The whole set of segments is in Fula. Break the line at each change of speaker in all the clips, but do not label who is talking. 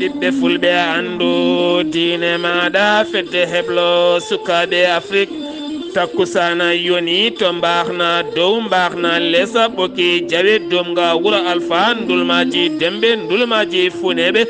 ɓiɓɓe fulɓe andu diine maɗa fedde heblo sukaɓe Afrique takkusana yoni to mbaxna dow mbaxna lesa ɓoki jawe domga wuro alpha ndulmaji dembe ndulmaji funeɓe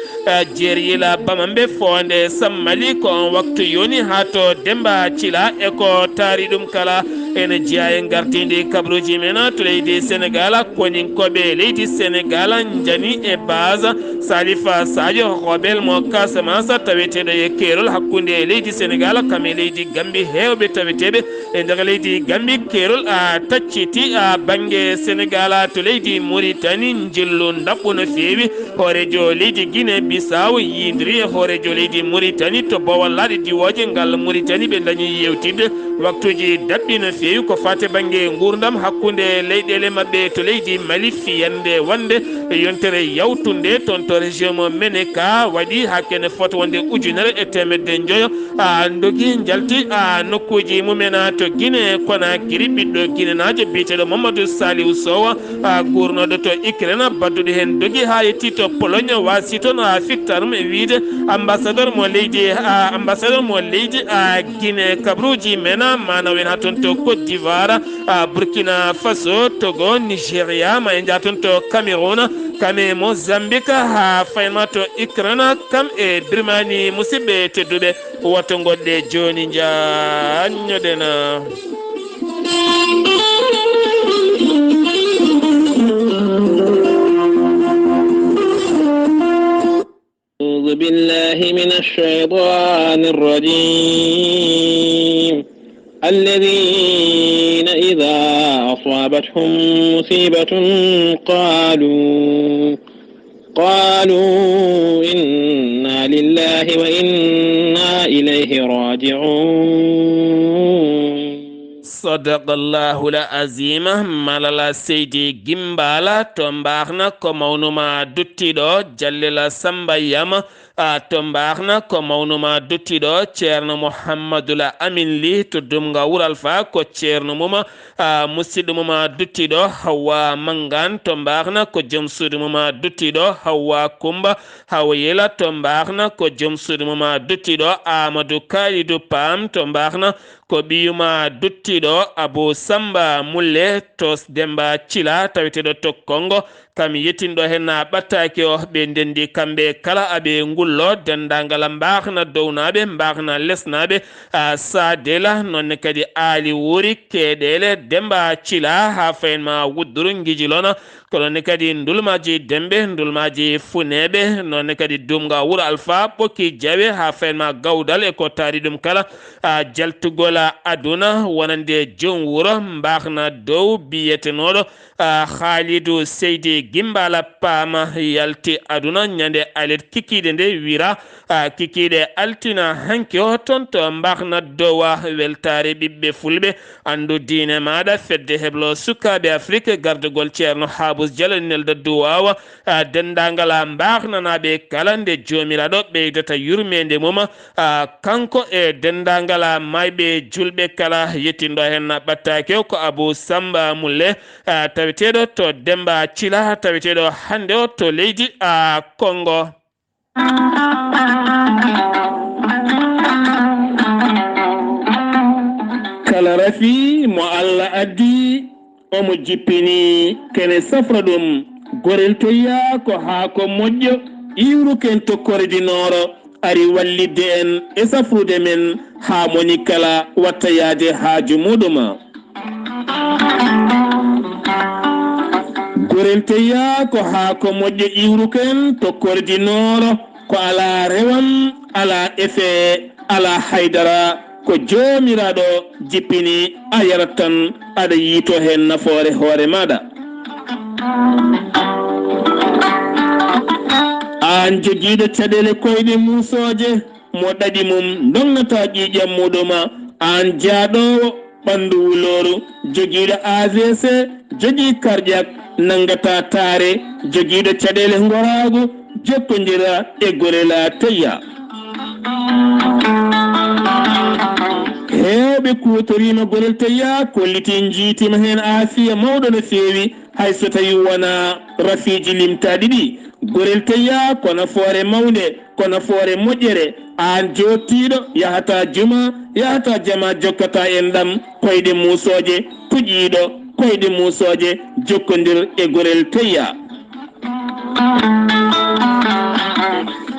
jeeriyila bamamɓe fonde sammali ko on waktu yoni ha to demba cila e ko taari ɗum kala ene jeeya e gartidi kabaruuji men to leydi Sénégal koninkoɓe leydi Sénégal jani e base Salifa Sadio hoɓel mo Casamance taweteɗo e keerol hakkude leydi Sénégal kame leydi Gambie hewɓe taweteɓe e nder leydi Gambie keerol a tacciti a banggue Sénégal to leydi Mauritanie jillu dabɓu no feewi hoorejo leydi Guinée Bissau yidiri e hoorejo leydi Mauritanie to bowallaɗe diwoje ngal Mauritanie ɓe dañi yewtidde waktuji daɓɓi no feewi ko fate banggue gurdam hakkude leyɗele mabɓe to leydi Mali fiyande wonde yontere yawtunde toon to région mo Meneka waɗi hakkene foto wonde ujunere e temedde joyo a dogui jalti a nokkuji mumen to Guinée Conakry ɓiɗɗo guinénajo biyeteɗo Mamadou Saliou Sow a gurnoɗo to Ukraine baddude hen dogui ha yetti to Pologne wasi toon a fittanum e wiide ambassadeur mo leydi a Guinée kabaruuji men manaw en ha toon to Côte d'Ivoire Burkina Faso Togo Nigéria ma en jaa toon to Cameroun kame Mozambique ha fayma to Ukraine kam e Birmanie musidɓe tedduɓe woto goɗɗe joni jañoɗen
أعوذ بالله من الشيطان الرجيم الذين إذا أصابتهم مصيبة قالوا إنا لله وإنا إليه راجعون
صدق الله العظيم malala seydi gimbala to mbaxna ko mawnuma duttiɗo jallila samba yama to mbaxna ko mawnuma duttiɗo ceerno mouhammadoul amin li to dumga wural fa ko ceerno muma musidɗo muma duttiɗo Hawa Mangan to mbaxna ko joom suudu muma duttiɗo Hawa Kumba Hawa Yela to mbaxna ko joom suudu muma duttiɗo Amadou Kalidou Pam to mbaxna ko ɓiyuma duttiɗo Abou Samba Mulle to Demba Cila taweteɗo to Kongo kam yettinɗo hen ɓattake o ɓe ndendi kamɓe kala aɓe ngullo dendagal mbaxna downaɓe mbaxna lesnaɓe sadela nonne kadi Ali Wuri Keɗele Demba Cila ha fayenma wudduru guijilona ko nonne kadi ndulmaji dembe ndulmaji funeɓe nonne kadi dumga wuro alpha ɓokki jawe ha fayenma gawdal e ko taari ɗum kala jaltugol aduna wonande joom wuro mbaxna dow biyetenoɗo Khalidou Seydi Gimbala Pama yalti aduna nyande alet kikiɗe nde wira kikiɗe altina hanke o toon to mbaxna dowa weltare ɓiɓɓe fulɓe andu diine maɗa fedde heblo sukaɓe Afrique gardugol ceerno Habous Diallo nelda duwawa dendagal mbaxnanaɓe kala nde jomiraɗo ɓeydata yurmeende mum kanko e dendagal mayɓe julɓe kala yettindo hen ɓattake ko Abou Samba Mulle taweteɗo to Demba Cila taweteɗo hannde o to leydi Congo.
kala rafi mo Allah addi omo jippini kene safra ɗum gorel toya ko haako moƴƴo iwruken tokkoredinoro ari wallidde en e safrude men ha moni kala watta yaade haaju muɗuma gorel toya ko haako moƴƴo iwruken tokkoredinoro ko ala rewam ala efe ala haydara ko joomiraɗo jippini a yarat tan aɗa yiito hen nafoore hoore maɗa an jogiiɗo caɗele koyɗe muusooje mo ɗaɗi mum donnata ƴiƴam muɗuma an jaaɗowo ɓanndu wulooru jogiiɗo AVC jogii cardiaque nangata taare jogiiɗo caɗele ngoraagu jokkondira e gorela toya hewɓe kutorima gorel toya kolliti jiitima hen aafiya mawɗo no feewi hayso tawi wona rafiji limtaɗi ɗi gorel toya ko nafoore mawde kono foore moƴƴere an jottiɗo yahata juma yahata jama jokkata en ɗam koyɗe musoje puƴƴiɗo koyɗe musoje jokkodir e gorel teyya.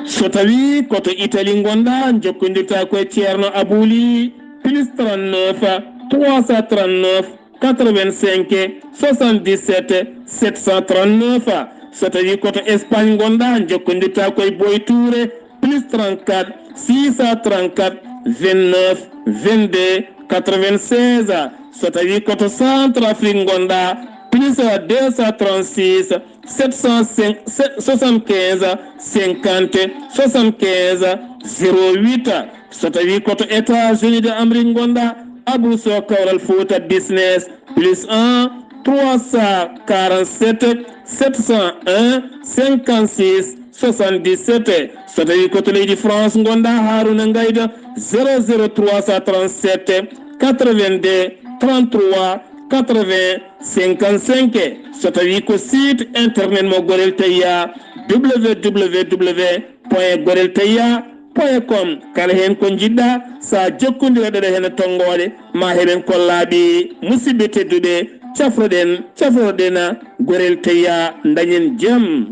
so tawi koto Italie gonɗa jokkodirta koye ceerno Abouli plus 39 339 85 77 739. so tawi koto Espagne gonɗa jokkodirta koye Boy Touré plus 34 634 29 22 96. so tawi koto Centre Afrique gonɗa plus 236 775 50 75 08. so tawi koto États-Unis de Amérique gonɗa Abou Sow Kawral Fouta business plus 1 347 701 56 77. so tawi koto leydi France gonɗa Haruna Ngayda 00337 82 33 80 55. so tawi ko site internet mo gorel tayya www.goreltayya.com. kala hen ko jiɗɗa sa jokkondira ɗeɗo hen tonggode ma heɓen kollaɓe musidɓe tedduɓe cafroɗen gorel tayya dañen jaam.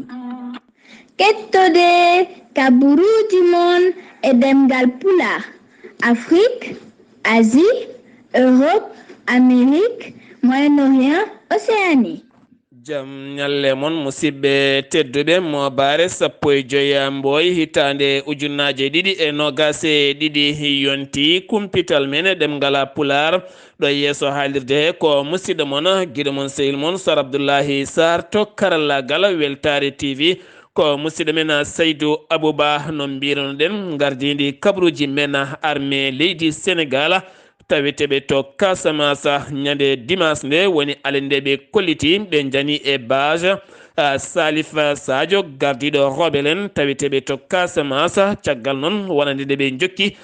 kettode kabaruuji mon e ɗemngal pulaar. Afrique, Asie, Europe, Amérique, Moyen-Orient, Océanie.
jam ñalle mon musidɓe tedduɓe mawbaare sappo e joyi mbooy hitande ujunnaje ɗiɗi e nogase ɗiɗi yonti kumpital men ɗemngal pulaar ɗo yeeso haalirde he ko musidɗo mon guiɗo mon sehil mon Sar Abdullaahi Saar to karallagal Weltaare TV ko musidɗo men Seydou Abouba no mbiranoɗen gardidi kabaruuji men armée leydi Sénégal taweteɓe to Casamance ñande dimanche nde woni alende ɓe kolliti ɓe jani e base Salif Sadio gardiɗo roɓelen taweteɓe to Casamance caggal noon wonande nde ɓe jokki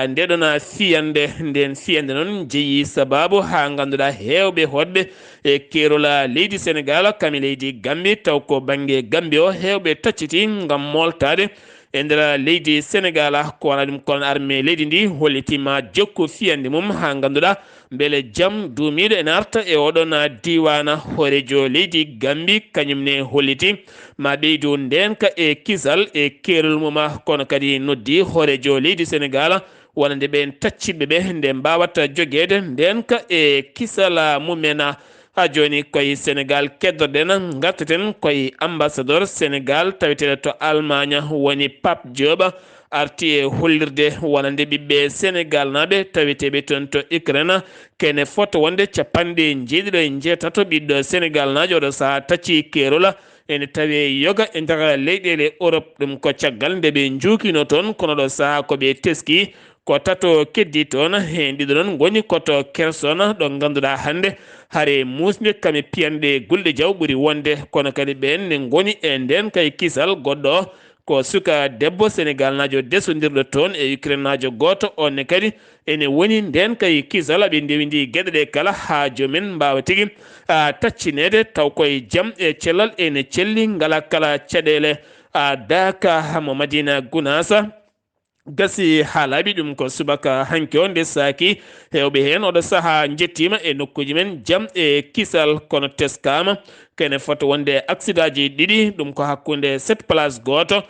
ndeɗon fiyande nden fiyande noon jeeyi sababu ha ganduɗa hewɓe hoɗɓe e kerola leydi Sénégal kami leydi Gambie taw ko banggue Gambie o hewɓe tacciti gam moltade e nder leydi Sénégal ko wona ɗum kono armée leydi ndi hollitima jokku fiyande mum ha ganduɗa beele jaam duumiɗo ene arta e oɗon diwana horejo leydi Gambie kañumne holliti ma ɓeydu ndenka e kisal e kerol mum kono kadi noddi horejo leydi Sénégal wonande ɓen tacciɓeɓe nde mbawata joguede ndenka e kisal mumen ha joni koye Sénégal keddoɗen garteten koye ambassadeur Sénégal taweteɗo to Allemagne woni Pape Diop arti e hollirde wonande ɓiɓɓe Sénégal naɓe taweteɓe toon to Ukraine kene foto wonde capanɗe jeeɗiɗo e jeetato ɓiɗɗo Sénégal najo oɗo saaha tacci kerola ene tawi yoga e nder leyɗele Europe ɗum ko caggal nde ɓe juukino toon kono ɗo saaha koɓe teski ko tato keddi toon hen ɗiɗo noon goni koto Kerson ɗo ganduɗa hannde haare musde kame piyanɗe gulɗe jaw ɓuuri wonde kono kadi ɓen ne goni e nden kay kisal goɗɗo ko suka debbo Sénégal najo desodirɗo toon e Ukraine najo goto onne kadi ene woni nden kay kisal ɓe ndewidi gueɗe ɗe kala ha jomumen mbawa tigui taccinede taw koye jaam e cellal ene celli ngala kala caɗele daka mo Madina Gounasa gasi haalaɓi ɗum ko subaka hanke o nde saaki hewɓe hen oɗo saaha jettima e nokkuji men jaam e kisal kono teskama kene foto wonde accident ji ɗiɗi ɗum ko hakkude 7 place goto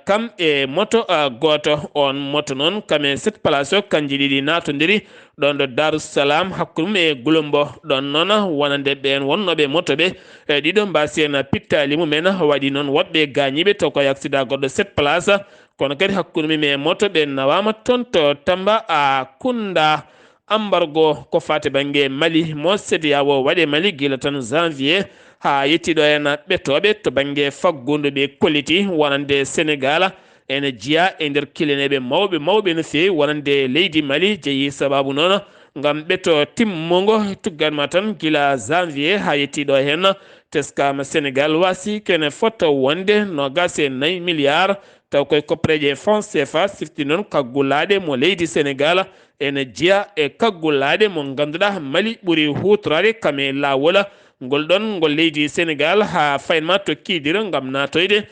kam e moto goto on moto noon kame 7 place o kanji ɗiɗi natodiri ɗon ɗo Darussalam hakkude mum e Gulombo ɗon noon wonande ɓen wonnoɓe moto ɓe ɗiɗo mbasi en pittali mumen waɗi noon woɗɓe gañiɓe taw koye accident goɗɗo 7 place kono kadi hakkude mum e moto ɓe nawama toon to Tamba a Kunda embargo ko fate banggue Mali mo CEDEAO waɗe Mali guila tan janvier ha yettiɗo hen ɓettoɓe to banggue faggudu ɓe kolliti wonande Sénégal ene jiiya e nder kileneɓe mawɓe no fewi wonande leydi Mali jeeyi sababu noon gam ɓetto timmongo tugganma tan guila janvier ha yettiɗo hen teskama Sénégal wasi kene foto wonde 24 milliards taw koye koppareje France CFA sifti noon kaggulaɗe mo leydi Sénégal ene jeeya e kaggulaɗe mo ganduɗa Mali ɓuuri hutorade kame lawol ngol ɗon ngol leydi Sénégal ha faynma to kiidira ngam natoyde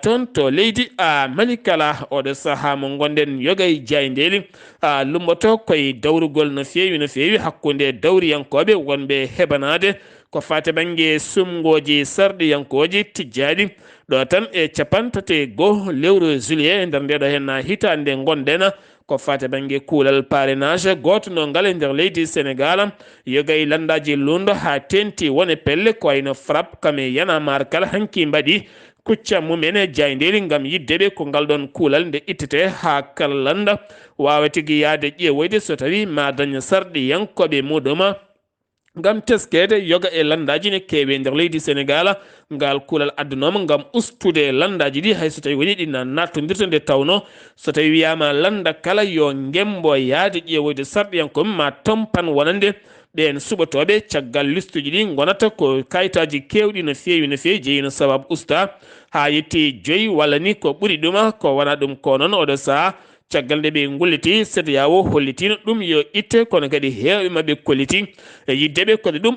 toon to leydi Malikala oɗo saaha mo gonɗen yogay jayndeli lumboto koye dawrugol no fewi hakkude dawriyankoɓe wonɓe heɓanade ko fate banggue sumgoji sarɗiyankoji tijjaɗi ɗo tan e capantati goho lewru juillet e nder ndeɗo hen hitande gonɗen ko fate banggue kuulal parrainage goto no ngal e nder leydi Sénégal yogay landaji lundo ha tenti wone pelle ko wayno frappe kame yana mar kala hanki mbaɗi kuccam mumen e jayndeli ngam yiddeɓe ko ngal ɗon kuulal nde ittete ha kala landa wawa tigui yaade ƴeewoyde so tawi ma daña sarɗiyankoɓe muɗum ngam teskede yoga e landaji ne keewi nder leydi Sénégal ngal kuulal addunoma ngam ustude landaji ɗi hayso tawi woni ɗi nattodirta nde tawno so tawi wiyama landa kala yo gembo yaade ƴeewoyde sarɗiyankoɓe ma tompan wonande ɓen suɓotoɓe caggal listuji ɗi gonata ko kayitaji kewɗi no fewi jeeyino sababu usta ha yetti 5 walla ni ko ɓuuri ɗuma ko wona ɗum ko noon oɗo saaha caggal nde ɓe gulliti CEDEAO hollitino ɗum yo itte kono kadi hewɓe mabɓe kolliti yiddeɓe kono ɗum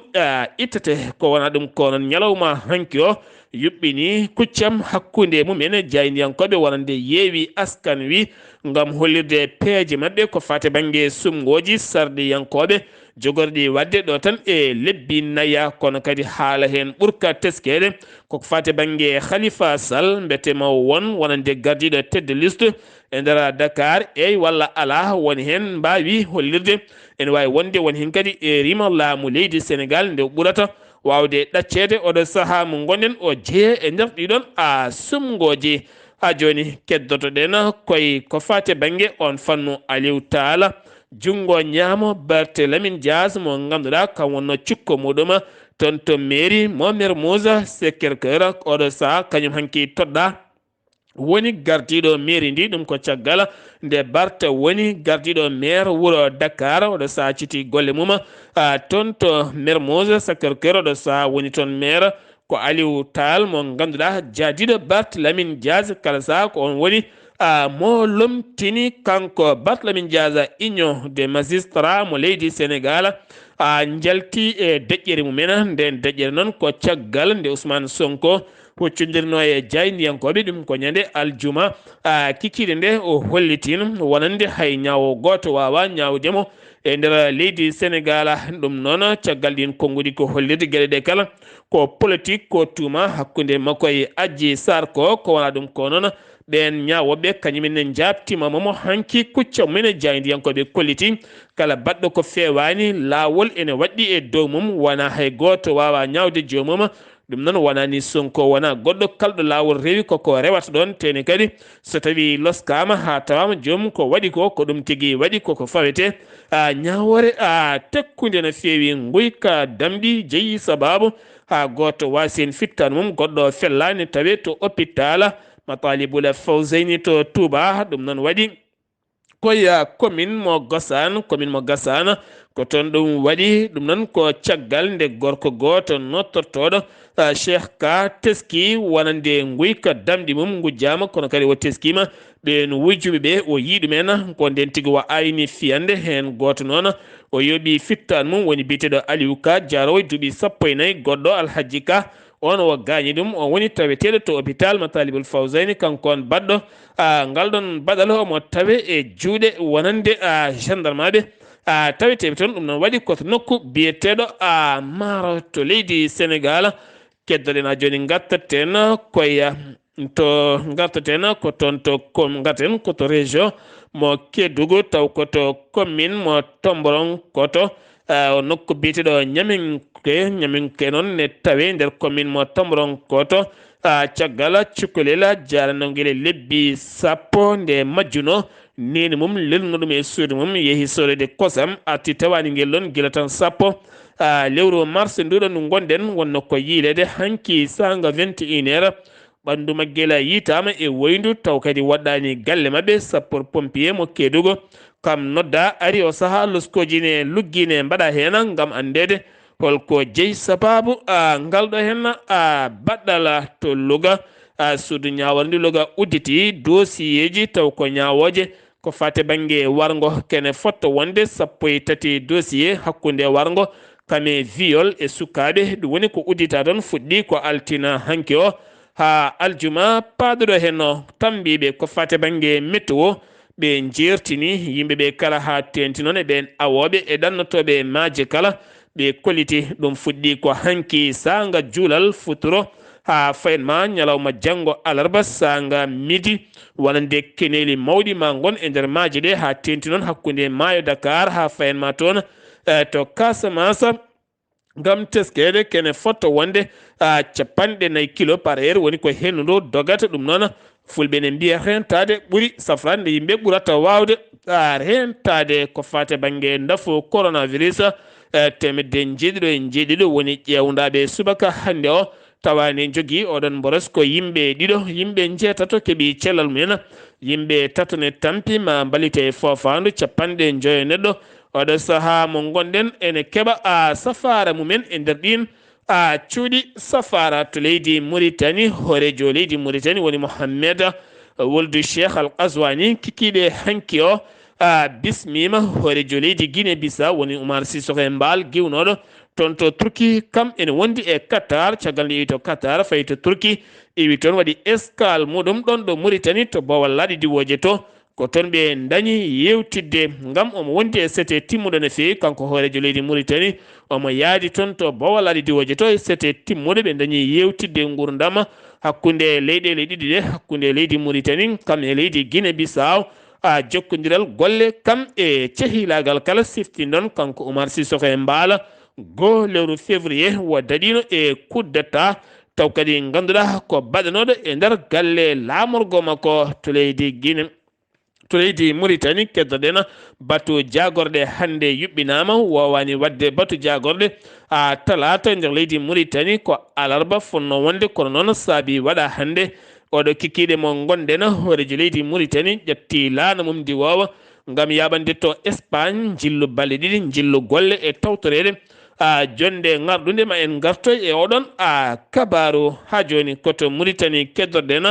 ittete ko wona ɗum ko noon ñalawma hanki o yuɓɓini kuccam hakkude mumen jayndiyankoɓe wonande yeewi askan wi ngam hollirde peeje mabɓe ko fate banggue sumgoji sardiyankoɓe jogorɗi wadde ɗo tan e lebbi naya kono kadi haala hen ɓurka teskede koko fate banggue Khalifa Sall mbetema wonande gardiɗo tête de liste e nder Dakar eyi walla ala woni hen mbawi hollirde ene wawi wonde woni hen kadi e rima laamu leydi Sénégal nde ɓurata wawde ɗaccede oɗo saaha mo gonɗen o jeeya e nder ɗiɗon sumgoji joni keddotoɗen koye ko fate banggue on fannu Aliou Tall jungo ñaamo Barthélémy Dias mo ganduɗa kam wonno cikko muɗum toon to mairie mo Mermoz Sacré-Cœur oɗo saaha kañum hanki toɗɗa woni gardiɗo mairie ndi ɗum ko caggal nde Barta woni gardiɗo maire wuuro Dakar oɗo saaha citi golle mum toon to Mermoz Sacré-Cœur oɗo saaha woni toon maire ko Aliou Tall mo ganduɗa jaadiɗo Barthélémy Dias kala saaha ko on woni mo lomtini kanko Barthélémy Dias union des magistrats mo leydi Sénégal jalti e deƴƴere mumen nden deƴƴere noon ko caggal nde Ousmane Sonko huccodirno e jayndiyankoɓe ɗum ko ñande aljuma kikiɗe nde o hollitin wonande hay ñawo goto wawa ñawdemo e nder leydi Sénégal ɗum noon caggal ɗin konngudi ko hollirde gueɗe ɗe kala ko politique ko tuma hakkude makko e Adji Sarr ko wona ɗum ko noon ɓen ñawoɓe kañumenne jabtima momo hanki kucca mumen jayndiyankoɓe kolliti kala baɗɗo ko fewani lawol ene waɗɗi e dow mum wona hay goto wawa ñawde jomum ɗum noon wonani Sonko wona goɗɗo kalɗo lawol rewi koko rewata ɗon teni kadi so tawi loskama ha tawama joomum ko waɗi ko ɗum tigui waɗi koko fawete ñawore tekkude no fewi guyka damɗi jeeyi sababu ha goto wasi en fittano mum goɗɗo fellani tawe to hôpital Matalibul Fawzeyni to Touba ɗum noon waɗi koye commune mo Gassane ko toon ɗum waɗi ɗum noon ko caggal nde gorko goto nottortoɗo Cheikh Ka teski wonande guyka damɗi mum gujjama kono kadi o teskima ɓen wujjuɓe ɓe o yiɗumen ko nden tigui o ayni fiyande hen goto noon o yooɓi fittan mum woni biteɗo Aliou Ka jarowo duuɓi 14 goɗɗo Alhaji Ka on o gañi ɗum o woni taweteɗo to hôpital Matalibul Fawzeyni kanko on baɗɗo ngal ɗon baɗal omo tawe e juuɗe wonande gendarme ɓe taweteɓe toon ɗum noon waɗi koto nokku biyeteɗo Maro to leydi Sénégal keddoɗen joni gartaten koye ko toon to garten koto région mo Kédougou taw koto commune mo Tomboron koto nokku biyeteɗo ñaminke noon ne tawe nder commune mo Tomboron koto caggal cukalel jaranogel lebbi sappo nde majjuno neni mum lelno ɗum e suudu mum yeehi sorede kosam arti tawani ngel ɗon gila tan sappo lewru mars nduɗon ndu gonɗen wonno ko yiilede hanki sanga 21h ɓandu maggel yitama e woyndu taw kadi waɗɗani galle mabɓe sapeur pompier mo Kédougou kam nodda ari o saaha luskoji ne luggine mbaɗa hen gam andede holko jeeyi sababu ngal ɗo hen baɗɗal to Louga suudu ñawol ndi Louga udditi dossier ji taw ko ñawoje ko fate banggue wargo kene fotto wonde 13 dossier hakkude wargo kame viol e sukaɓe ɗum woni ko uddita toon fuɗɗi ko altina hanki o ha aljuma paɗuɗo henno tambiɓe ko fate banggue météo ɓe jertini yimɓeɓe kala ha tenti noon e ɓen awoɓe e ɗannotoɓe maaje kala ɓe kolliti ɗum fuɗɗi ko hanki sanga juulal futuro ha fayenma ñalawma janggo alarba sanga midi wonande keneli mawɗi ma gon e nder maaje ɗe ha tenti noon hakkude maayo Dakar ha fayenma toon to Casamance gam teskede kene fotto wonde 4 kilo par heure woni ko hennudo dogata ɗum noon fulɓe ne mbiya rentade ɓuuri safrande yimɓe ɓurata wawde rentade ko fate banggue ndafu coronavirus temedde jeeɗiɗo woni ƴewdaɓe subaka hannde o tawani jogui oɗon boros ko yimɓe ɗiɗo yimɓe jeetato keeɓi cellal mumen yimɓe tato ne tampi ma balite fofandu 50 neɗɗo oɗo saaha mo gonɗen ene keeɓa safara mumen e nder ɗin cuuɗi safara to leydi Mauritanie horejo leydi Mauritanie woni Mohammed woldu Cheikh Al Qazwani kikiɗe hanki o bismima horejo leydi Guinée Bissau woni Oumar Sissoko Mbal giwnoɗo toon to Turquie kam ene wondi e Qatar caggal nde to Qatar fayi to Turquie iwi toon waɗi escale muɗum ɗon ɗo Mauritanie to bowal laaɗi diwoje to ko toon ɓe dañi yewtidde ngam omo wondi e sete timmuɗo no fewi kanko horejo leydi Mauritanie omo yaadi toon to bowal laaɗi diwoje to e sete timmuɗo ɓe dañi yewtidde gurdam hakkude leyɗele ɗiɗi ɗe hakkude leydi Mauritanie kam e leydi Guinée Bissau jokkodiral golle kam e cehilagal kala sifti noon kanko Oumar Sissoko Mbala go lewru février wo daɗino e kuddata taw kadi ganduɗa ko baɗanoɗo e nder galle lamorgo makko to leydi Guinée to leydi Mauritanie keddoɗen batu jagorɗe hannde yuɓɓinama wowani wadde batu jagorɗe talata nder leydi Mauritanie ko alarba fonno wonde kono noon saabi waɗa hannde oɗo kikiɗe mo gonɗen horejo leydi Mauritanie ƴetti laana mum diwowa ngam yaɓande to Espagne jillu balɗe ɗiɗi jillu golle e tawtorede jonde ngardude ma en gartoy e oɗon kabaru ha joni koto Mauritanie keddorɗen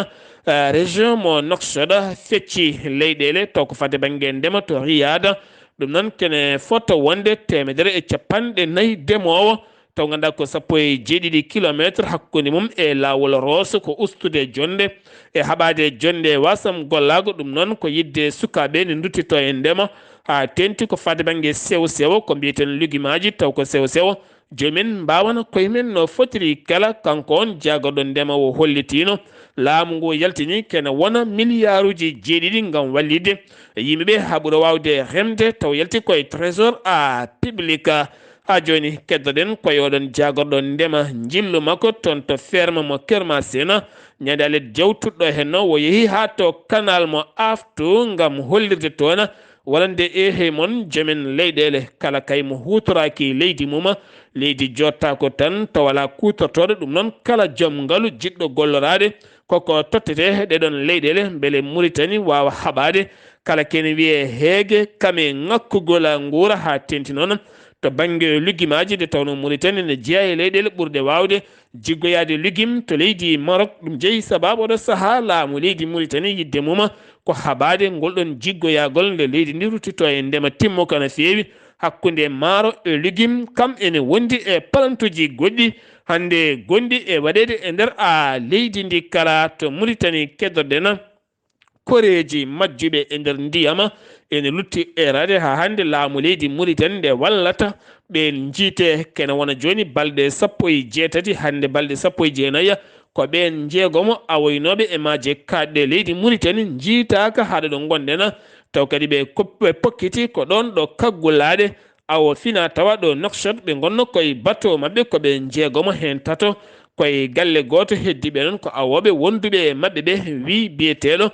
région mo Nouakchott fecci leyɗele taw ko fade banggue ndema to Riyad ɗum noon kene fotto wonde 150 demowo taw ganduɗa ko 17 kilométre hakkude mum e lawol Rosso ko ustude jonde e haɓade jonde wasam gollago ɗum noon ko yidde sukaɓe ne duttito e ndema ha tenti ko fade banggue sewo sewo ko mbiyeten luguimaji taw ko sewo sewo jomin mbawana koyemen no fotiri kala kanko on jagorɗo ndema o hollitino laamu ngu yaltini kene wona milliarduji jeeɗiɗi ngam wallide yimɓeɓe ha ɓuura wawde remde taw yalti koye trésor public ha joni keddoɗen koye oɗon jagorɗo ndema jillu makko toon to ferme mo Kerma Sena ñande alet jawtuɗɗo henno wo yeehi ha to canal mo aftu ngam hollirde toon walande mon jomen leyɗele kala kay mo hutoraki leydi muma leydi jottako tan to wala kutortoɗo ɗum noon kala joom ngaalu jiɗɗo gollorade koko tottete ɗeɗon leyɗele beele Mauritanie wawa haɓade kala kene wiye heege kame ŋakkugol nguura ha tenti noon to banggue luguimaji de tawno Mauritanie ne jeeya e leyɗele ɓurde wawde jiggoyade lugim to leydi Maroc ɗum jeeyi sababu oɗo saaha laamu leydi Mauritanie yidde muma ko haɓade ngolɗon jiggoyagol nde leydi ndi ruttito e ndema timmo kana feewi hakkude maaro e lugim kam ene wondi e palantuji goɗɗi hande gondi e waɗede e nder leydi ndi kala to Mauritanie keddorɗen koreji majjuɓe e nder ndiyama ene lutti erade ha hande laamu leydi Mauritanie nde wallata ɓe jiite kene wona joni balɗe 18 hande balɗe 19 ko ɓen jeegomo awoynoɓe e maaje kaɗɗe leydi Mauritanie jiitaka haɗa ɗo gonɗen taw kadi ɓe pokkiti ko ɗon ɗo kaggulade awo fina tawa ɗo Nouakchott ɓe gonno koye bateau mabɓe ko ɓe jeegomo hen tato koye galle goto heddiɓe noon ko awoɓe wonduɓe e mabɓe ɓe wi biyeteɗo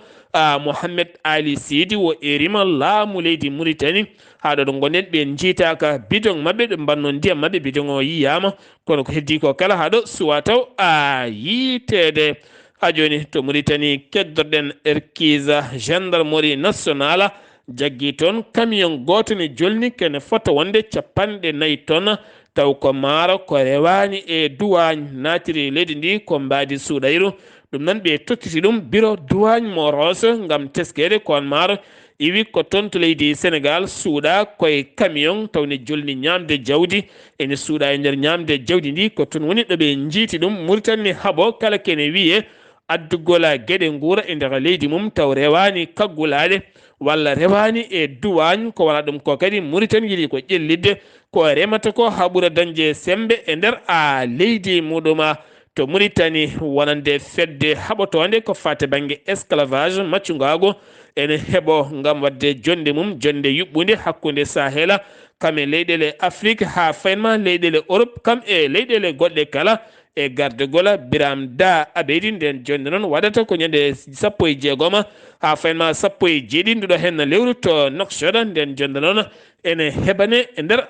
Mohamed Ali Sidi wo erima laamu leydi Mauritanie haɗo ɗo gonɗen ɓe jiitaka bidon mabɓe ɗo mbanno ndiyam mabɓe bidon o yiyama kono ko heddi ko kala haɗo suwa taw yiitede ha joni to Mauritanie keddorɗen erkisa gendarmerie nationale jaggi toon camion goto ne jolni kene fota wonde 40 tonnes taw ko maaro ko rewani e douane natiri leydi ndi ko mbadi suuɗayru ɗum noon ɓe tokkiti ɗum bureau douane mo Rosso ngam teskede kon maaro iwi ko toon to leydi Sénégal suuɗa koye camion tawne jolni ñamde jawdi ene suuɗa e nder ñamde jawdi ndi ko toon woni ɗo ɓe jiiti ɗum Mauritanie haabo kala kene wiye addugola gueɗe guura e nder leydi mum taw rewani kaggulade walla rewani e duwagne ko wona ɗum ko kadi Mauritanie yiiɗi ko ƴellidde ko remata ko ha ɓuura dañde sembe e nder leydi muɗuma to Mauritanie wonande fedde haɓotode ko fate banggue esclavage maccugago ene heeɓo gam wadde jonde mum jonde yuɓɓude hakkude Sahela kam e leyɗele Afrique ha faynma leyɗele Europe kam e leyɗele goɗɗe kala e gardegola Biram Da Abedi nden jonde noon waɗata ko ñande 16 ha faynma 17 nduɗo hen lewru to Nouakchott nden jonde noon ene heɓane e nder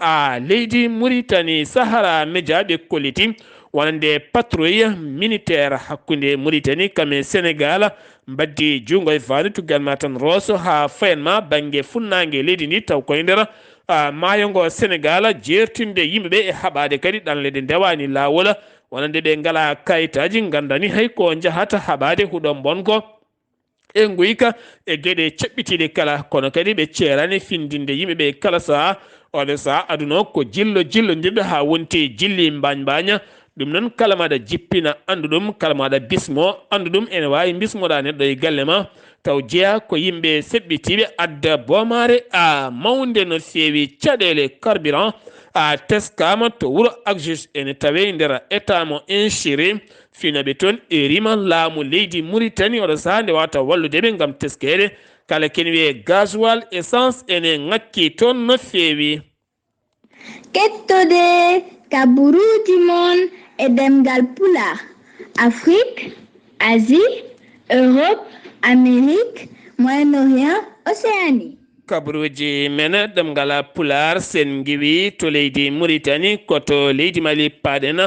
leydi Mauritanie. Sahara Média ɓe kolliti wonande patrouille militaire hakkude Mauritanie kam e Sénégal mbaddi jungo e faani tugalma tan Rosso ha fayanma banggue funnague leydi ndi taw koye nder maayo ngo Sénégal jertinde yimɓeɓe e haɓade kadi ɗanlede ndewani lawol wonande ɓe ngala kayitaji gandani hay ko jahata haɓade huɗo bonko e guyka e gueɗe caɓɓitiɗe kala kono kadi ɓe ceerani findinde yimɓeɓe kala saaha oɗo saaha aduna ko jillo dirɗo ha wonti jilli mbaña ɗum noon kala maɗa jippina andu ɗum kala maɗa bismo andu ɗum ene wawi bismoɗa neɗɗo e galle ma taw jeeya ko yimɓe seɓɓitiɓe adda bomare mawde no feewi caɗele carburant teskama to wuuro Agis ene tawe nder état mo inchiré finaɓe toon e rima laamu leydi Mauritanie oɗo saaha nde wawata walludeɓe gam teskede kala ken wiye gasoil essence ene ngakki toon no feewi.
Keɗtode kabaruuji mon e ɗemngal pulaar Afrique, Asie, Europe, Amérique, Moyen-Orient, Océanie.
kabaruuji men ɗemngal pulaar sen giwi to leydi Mauritanie koto leydi Mali paɗen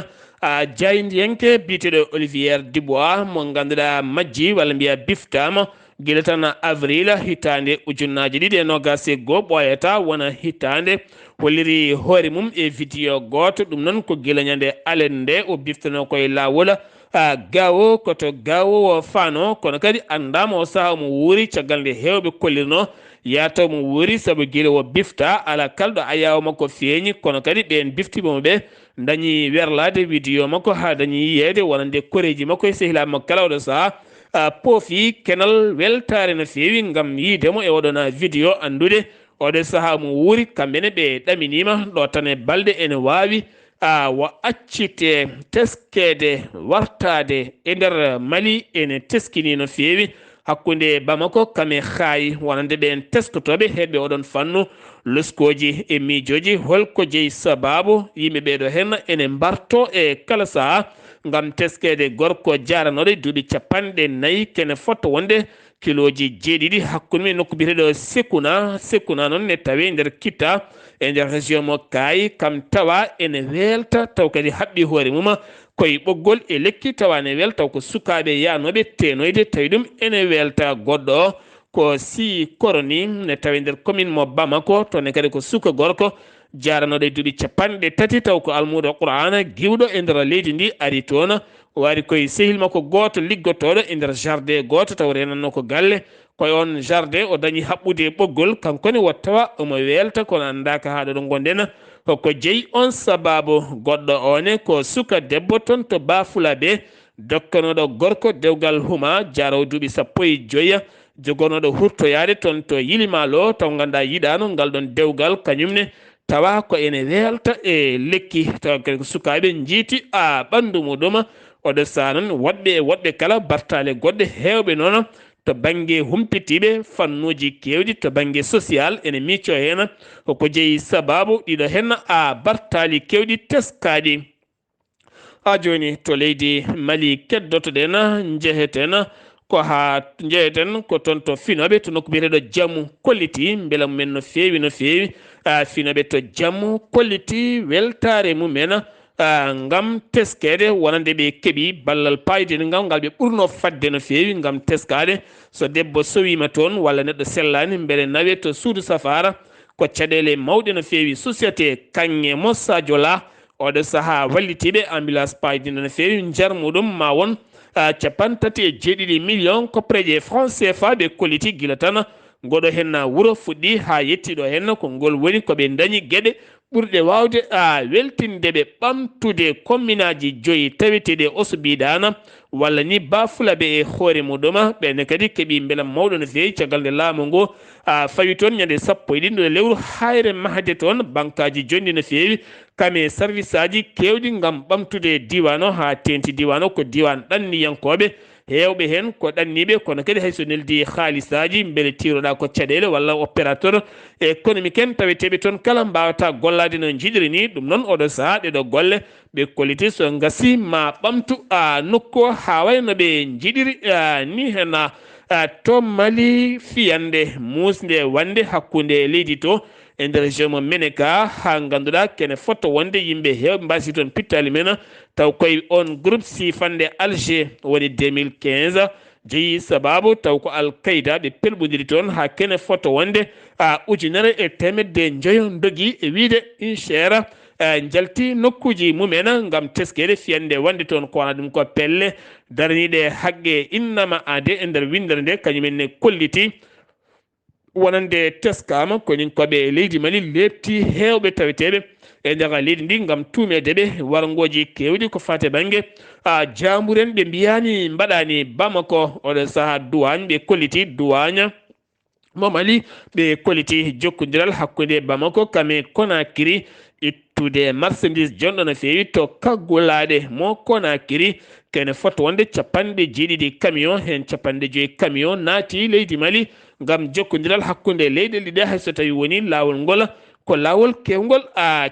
jaydiyanke biteɗo Olivier Dubois mo ganduɗa majji walla mbiya biftama guila tan avril hitande ujunnaji ɗiɗi e nogas e goho ɓoyata wona hitande holliri hoore mum e vidéo goto ɗum noon ko guila ñande alende o biftano koye lawol gawo koto gawo fano kono kadi andama o saaha mo wuuri caggal nde hewɓe kollirno yataw mo wuuri saabu guila o bifta ala kalɗo ayaw makko feeñi kono kadi ɓen biftimomo ɓe dañi werlade vidéo makko ha dañi yiyede wonande koreji makko e sehilamakko kala oɗo saaha poofi kenal weltare no feewi gam yiidemo e oɗon vidéo andude oɗo saaha mo wuuri kamɓene ɓe ɗaminima ɗo tan e balɗe ene wawi wo accite teskede wartade e nder Mali ene teskini no feewi hakkude Bamako kame haayi wonande ɓen teskotoɓe heɓe oɗon fannu luskoji e miijoji holko jeeyi sababu yimɓe ɓeɗo hen ene mbarto e kala saaha gam teskede gorko jaranoɗo duuɓi 40 kene fotto wonde kiloji 7 hakkude men nokku biteɗo sekuna noon ne tawe nder Kitta e nder région mo Kayi kam tawa ene welta taw kadi haɓɓi hoore mum koye ɓoggol e lekki tawa ne welta taw ko sukaɓe yanoɓe tenoyde tawi ɗum ene welta goɗɗo ko si koroni ne tawi nder commune mo Bamako to ne kadi ko suka gorko jaranoɗo e duuɓi 30 taw ko almudo Qur'ana giwɗo e nder leydi ndi ari toon o wari koye sehil makko goto liggotoɗo e nder jardin goto taw renanno ko galle koye on jardin o dañi haɓɓude ɓoggol kankone wo tawa omo welta kono andaka ha ɗo gonɗen ko jeeyi on sababu goɗɗo one ko suka debbo toon to Bafulaɓe dokkanoɗo gorko dewgal huma jaraw duuɓi 15 jogonoɗo hurtoyade toon to Yilimalo taw ganda yiɗano ngal ɗon dewgal kañumne tawa ko ene welta e lekki tawa kadi ko sukaɓe jiiti ɓandu muɗum oɗo saha noon woɗɓe kala bartale goɗɗe hewɓe noon to banggue humpitiɓe fannuji kewɗi to banggue social ene micco hen ko jeeyi sababu ɗiɗo hen bartali kewɗi teskaɗi joni to leydi Mali keddotoɗen jeeheten ko toon to finoɓe to nokku biyeteɗo jammu kolliti beela mumen no feewi finoɓe to jammu kolliti weltare mumen ngam teskede wonande ɓe keeɓi ballal payde ngal ngal ɓe ɓurno fadde no feewi ngam teskade so debbo sowima toon walla neɗɗo sellani beele nawe to suudu safara ko caɗele mawɗe no feewi société kanŋe mo Sadio La oɗo saaha wallitiɓe ambulance payde no feewi jarmuɗum ma won 37 millions koppreje franc CFA ɓe kolliti guila tan ngoɗo henna wuro fuɗɗi ha yettiɗo henna ko ngol woni koɓe dañi gueɗe ɓurɗe wawde weltindeɓe ɓamtude communaji 5 taweteɗe osubiɗana walla ni bafulaɓe e hoore muɗuma ɓenne kadi keeɓi beelam mawɗo no fewi caggal nde laamu ngo fawi toon ñande 11 ɗo lewru hayre mahde toon bankaji jondi no fewi kame service aji kewɗi gam ɓamtude diwan o ha tenti diwan o ko diwan ɗanniyankoɓe hewɓe hen ko ɗanniɓe kono kadi hayso neldi haalisaji beele tiroɗa ko caɗele walla opérateur économique en taweteɓe toon kala mbawata gollade no jiɗiri ni ɗum noon oɗo saaha ɗeɗo golle ɓe kolliti so gasi ma ɓamtu nokku ha wayno ɓe jiɗiri ni hen to mali fiyande musde wande hakkude leydi to e nder région mo Meneka ha ganduɗa kene fotto wonde yimɓe hewɓe mbasi toon pittali men taw koye on groupe sifande Alger woni 2015 jeeyi sababu taw ko alkayda ɓe pelɓodiri toon ha kene fotto wonde ujunere e temedde joyo dogui e wiide inchere jalti nokkuji mumen gam teskede fiyande wande toon ko wana ɗum ko pelle daraniɗe haqqe innama ade e nder windere nde kañumenne kolliti wonande teskama konin koɓe leydi Mali lepti hewɓe taweteɓe e nder leydi ndi gam tumedeɓe wargoji kewɗi ko fate banggue jamuren ɓe mbiyani mbaɗani Bamako oɗo saaha duwagne ɓe kolliti duwagne mo Mali ɓe kolliti jokkodiral hakkude Bamako kame Conakry ittude marchandise jonɗo no fewi to kaggulaɗe mo Conakry kene fotto wonde 70 camion hen 5 camion naati leydi Mali gam jokkodiral hakkude leyɗele ɗe hayso tawi woni lawol ngol ko lawol kewgol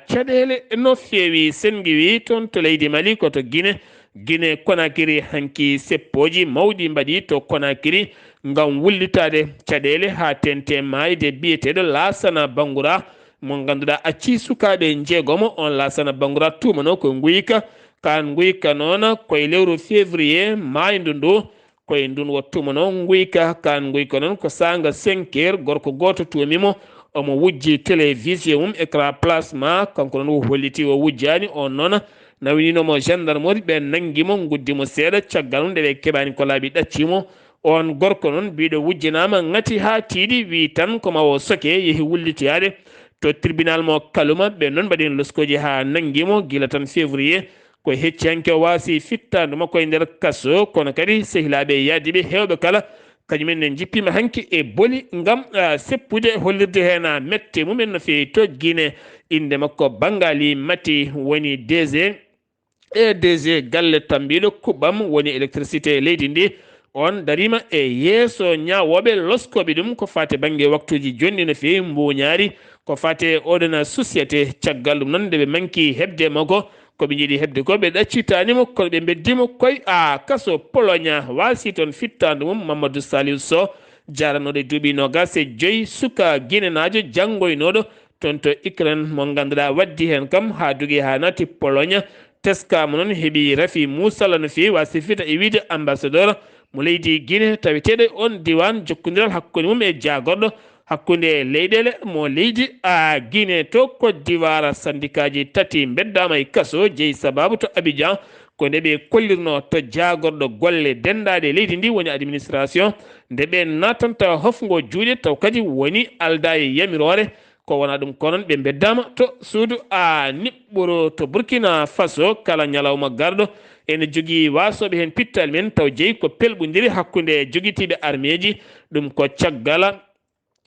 caɗele no fewi sengiwi toon to leydi Mali koto Guinée Conakry hanki seppoji mawɗi mbaɗi to Conakry gam wullitade caɗele ha tente mayde biyeteɗo Lassana Bangoura mo ganduɗa acci sukaɓe jeegomo on Lassana Bangoura tumano ko guyka kan guyka noon koye lewru février maydu ndu koye ndun wattumano guyka kan guyka noon ko sanga 5 heures gorko goto tumimo omo wujji télévision mum écran plasma kanko noon holliti o wujjani on noon nawininomo gendarmerie ɓe nanguimo guddimo seeɗa caggal mum nde ɓe keɓani ko laaɓi ɗaccimo on gorko noon mbiɗo wujjanama ngati ha tiiɗi wi tan ko mawo soke yeehi wullitiyade to tribunal mo Kaluma ɓe noon mbaɗin loskoji ha nanguimo guila tan février ko heccihanke wasi fittadu makko e nder kaso kono kadi sehilaɓe yaadiɓe hewɓe kala kañumen ne jippima hanki e boli gam seppude hollirde hen mette mumen no fewi to Guinée inde makko Bangali Mati woni DG galle tambiɗo kuɓɓam woni électricité leydi ndi on darima e yeeso ñawoɓe loskoɓe ɗum ko fate banggue waktuji jonni no fewi mbuñaari ko fate oɗona société caggal ɗum noon nde ɓe manki hebde makko koɓe jiiɗi hebde ko ɓe ɗaccitanimo kono ɓe beddimo koye kaso Pologne wasi toon fittandu mum Mamadou Saliou Sow jaranoɗo duuɓi 25 suka guinenajo janggoynoɗo toon to Ukraine mo ganduɗa waddi hen kam ha dugi ha nati Pologne teskama noon heeɓi Rafi Moussala no fewi wasi fita e wiide ambassadeur mo leydi Guinée taweteɗo on diwan jokkodiral hakkude mum e jagorɗo hakkude leyɗele mo leydi Guinée to Côte d'Ivoire syndicat ji tati beddama e kaso jeeyi sababu to Abidjan ko nde ɓe kollirno to jagorɗo golle dendaɗe leydi ndi woni administration nde ɓe natanta hofgo juuɗe taw kadi woni alda e yamirore ko wona ɗum konon ɓe beddama to suudu niɓɓoro to Burkina Faso kala ñalawma garɗo ene jogui wasoɓe hen pittal men taw jeeyi ko pelɓodiri hakkude joguitiɓe armée ji ɗum ko caggala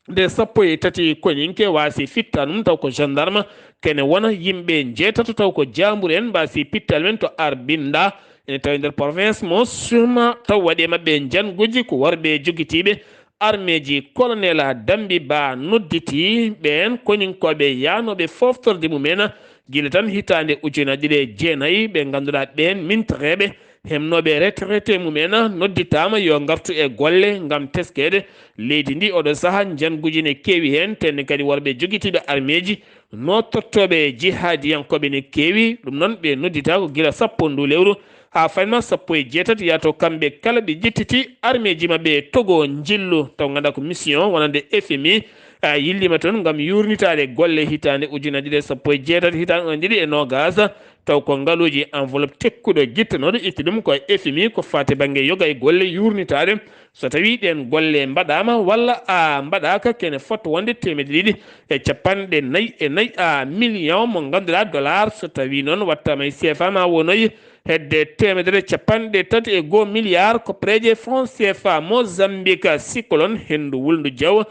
nde 13 koñinke wasi fittanum taw ko gendarme kene wona yimɓe jeetato taw ko jambour en mbasi pittal men to Arbinda ene tawi nder province mo suma taw waɗi mabɓe janguji ko worɓe joguitiɓe armée ji colonel Dambi Ba nodditi ɓen koñinkoɓe yanoɓe foftorde mumen guila tan hitande ujunaji ɗe jeenayyi ɓe ganduɗa ɓen mintoreɓe hemnoɓe retraité mumen nodditama yo gartu e golle gam teskede leydi ndi oɗo saaha janguji ne keewi hen tenne kadi worɓe joguitiɓe armée ji no tottoɓe jihadiyankoɓe ne keewi ɗum noon ɓe noddita ko guila 10 ndu lewru ha fayma 17 yato kamɓe kala ɓe jettiti armée ji mabɓe Togo jillu taw ganda ko mission wonande FMI yillima toon ngam yurnitade golle hitande ujunaji ɗe sappo e jeetati hitande on ɗiɗi e nogasa taw ko ngaluji enveloppe tekkuɗo guittanoɗo itti ɗum ko FMI ko fate banggue yoga e golle yurnitade so tawi ɗen golle mbaɗama walla a mbaɗaka kene fotta wonde 254 million mo ganduɗa dollar so tawi noon wattama e CFA ma wonoyi hedde 331 milliard ko préje franc CFA Mozambique cyclone hendu wulndu jaw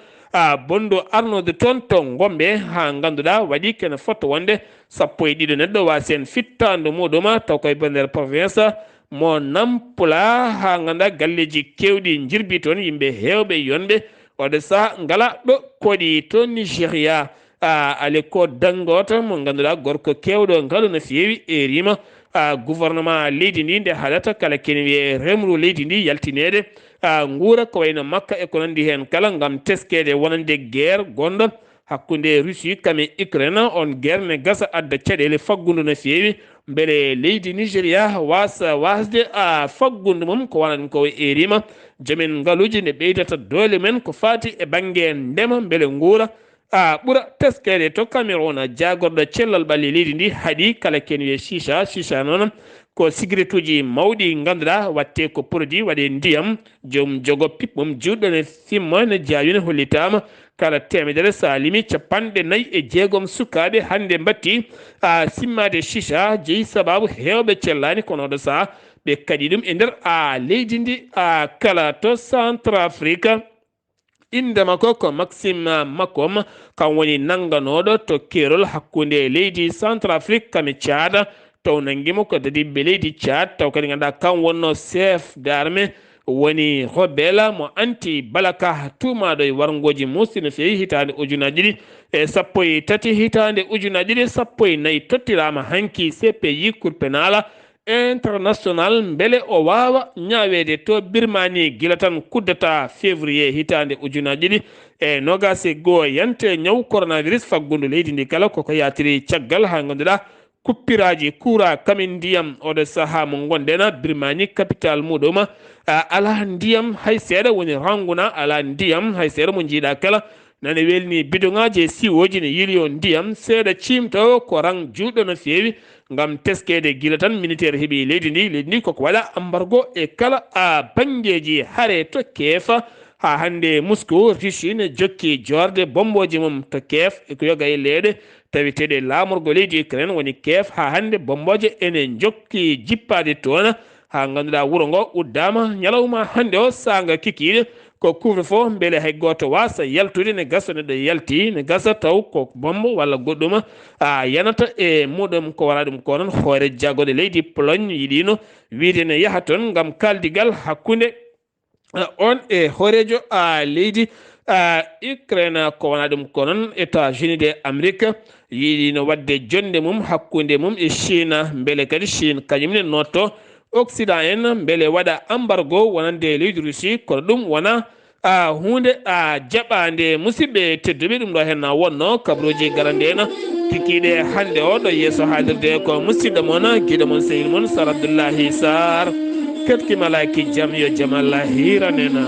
bondo arnode toon to gombe ha ganduɗa waɗi kene fotta wonde sappo e ɗiɗi neɗɗo wasi en fittande muɗum taw koye nder province mo nampula ha ganduɗa galleji kewɗi jirbi toon yimɓe hewɓe yonɓe oɗo saha ngala ɗo koɗi to Nigéria ale ko dangoto mo ganduɗa gorko kewɗo ngalu no fewi e rima gouvernement leydi ndi nde haalata kala kene wiye remru leydi ndi yaltinede nguura ko wayno makka e ko nandi hen kala ngam teskede wonande guerre gonɗo hakkude Russie kame Ukraine on guerre ne gasa adda caɗele faggundu no fewi beele leydi Nigéria wasa wasde faggundu mum ko wana ɗum ko e rima joomen ngaluji ne ɓeydata doole men ko fati e banggue ndema beele nguura ɓuura teskede to Cameroun jagorɗo cellal ɓalli leydi ndi haaɗi kala ken wiye chicha noon ko cigarette uji mawɗi ganduɗa watte ko produit waɗe ndiyam joom jogo piɓɓum juɗɗo ne simmo ne jawine hollitama kala temedere sa limi 46 sukaɓe hannde mbatti simmade chicha jeeyi sababu hewɓe cellani kono oɗo saha ɓe kadi ɗum e nder leydi ndi kala to Centrafrique inde makko ko Maxime Makom kam woni nangganoɗo to kerol hakkude leydi Centrafrique kame Tchad taw nanguimo ko dadiɓe leydi Tchad taw kadi ganduɗa kam wonno chef d'armée woni rebelle mo anti balaka tumaɗo e wargoji musi no fewi hitande ujunaji ɗiɗi e sappo e tati hitande ujunaji ɗiɗi sappo e nayyi tottirama hanki CPI cour pénal international beele o wawa ñawede to Birmanie gila tan kuddata février hitande ujunaji ɗiɗi e nogase goo yante ñaw coronavirus faggundu leydi ndi kala koko yatiri caggal ha ganduɗa kuppiraji kuura kamin ndiyam oɗo saaha mo gondena Birmanie capital muɗum ala ndiyam hay seeɗa woni ranguna ala ndiyam hay seeɗa mo jiiɗa kala nane welni bidongaji e siwoji ne yiliyo ndiyam seeɗa cimto ko rang juɗɗo no fewi ngam teskede gila tan militaire heeɓi leydi ndi koko waɗa embargo e kala banggueji haare to keefa ha hande Moscou Russie ne jokki jorde bomboji mum to keef eko yoga e leeɗe tawiteɗe lamorgo leydi Ukraine woni keef ha hande bomboje ene jokki jippade toon ha ganduɗa wuuro ngo uddama ñalawma hande o sanga kikiɗe ko couvre-feu beele hay goto wasa yaltude ne gasa neɗɗo yalti ne gasa taw ko bombo walla goɗɗum yanata e muɗum ko wala ɗum ko noon hoore jagode leydi Pologne yiɗino wiide ne yaaha toon ngam kaldigal hakkude on e hoorejo leydi Ukraine ko wana ɗum ko noon États-Unis de Amérique yiɗino wadde jonde mum hakkude mum e Chine beele kadi Chine kañumne notto Occident en beele waɗa embargo wonande leydi Russie kono ɗum wona hunde jaɓande musidɓe tedduɓe ɗum ɗo hen wonno kabaruuji garande en kikiɗe hande o ɗo yeeso haalirde ko musidɗo moon guiɗo moon sehil moon Sar Abdullaahi Saar ketkimalaki jaam yo jaam Allah hiranena